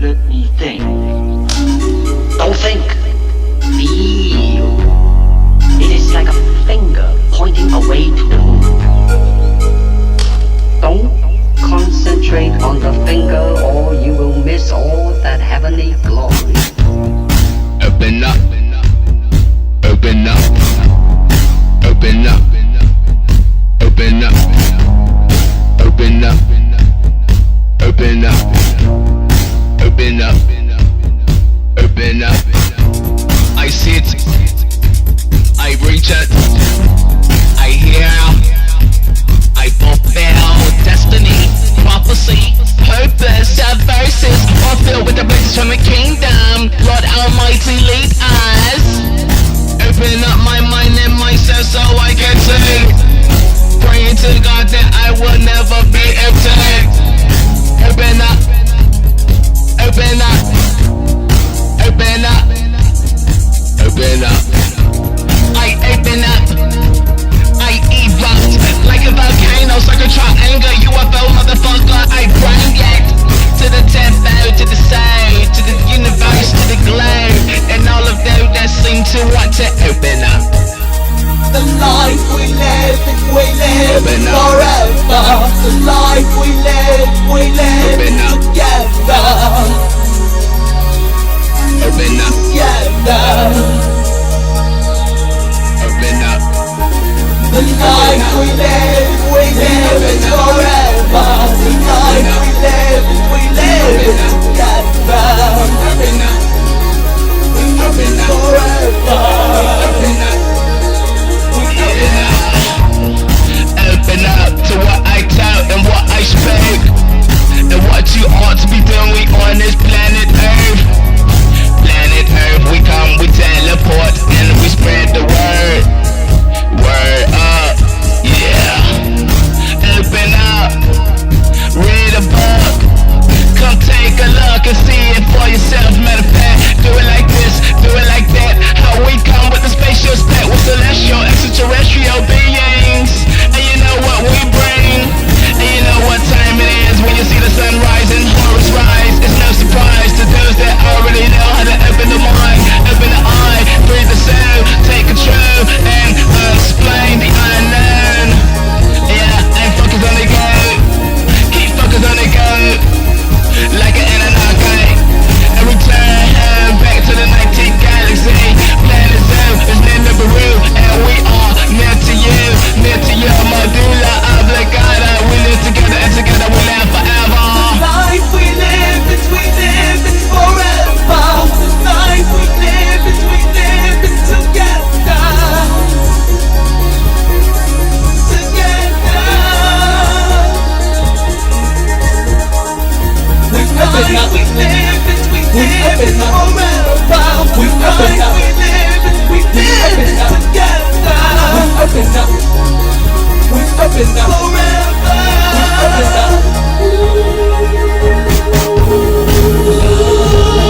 Let me think. Don't think. Feel. It is like a finger pointing away to the moon. Don't concentrate on the finger or you will miss all that heavenly glory. Open up. Open up. Open up. Open up. Open up. Open up. Open up. Open up. I sit. I reach out. I hear. I fulfill destiny, prophecy, purpose, verses, all filled with the blessings from the kingdom. Lord Almighty, lead us. Open up my mind and myself so I can sing. Praying to God that I will never be empty. Open up. Open up. Open up. Open up. I open up. I erupt like a volcano, like a triangle, UFO motherfucker. I radiate to the tempo, to the soul, to the universe, to the globe, and all of those that seem to want to open up. The life we live forever. The life we live together. Open up. Together. Open up. The life we live is forever. The life we live together. Open up. Open up. Forever. Open up. Open up to what I tell and what I speak, and what you ought to be doing on this planet Earth. Planet Earth, we come, we teleport, and we spread the word. Word up, yeah. Open up, read a book, come take a look and see it for yourself. Matter of fact, do it like this, do it like that. How we come with the spaceship step with celestial, extraterrestrial beings. And you know what we bring, and you know what time it is when you see the sun rise and Horus rise. It's no surprise to those that already know how to open the mind, open the eye, breathe the soul, take control, and explain the unknown. Yeah, and focus on the go, keep focus on the go, like an Anunnaki, and return back to the 19th galaxy. Planet Zoo is near Nibiru, and we are near to you, medulla oblongata. We live together, and together we live forever. The life we live is forever. The life we live is together. Together. The life we live is forever. The life we live together. Open up. Forever.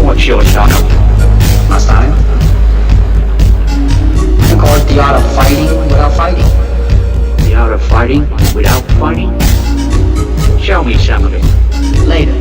What's your channel? My style? I call it the art of fighting without fighting. The art of fighting without fighting? Show me some of it later.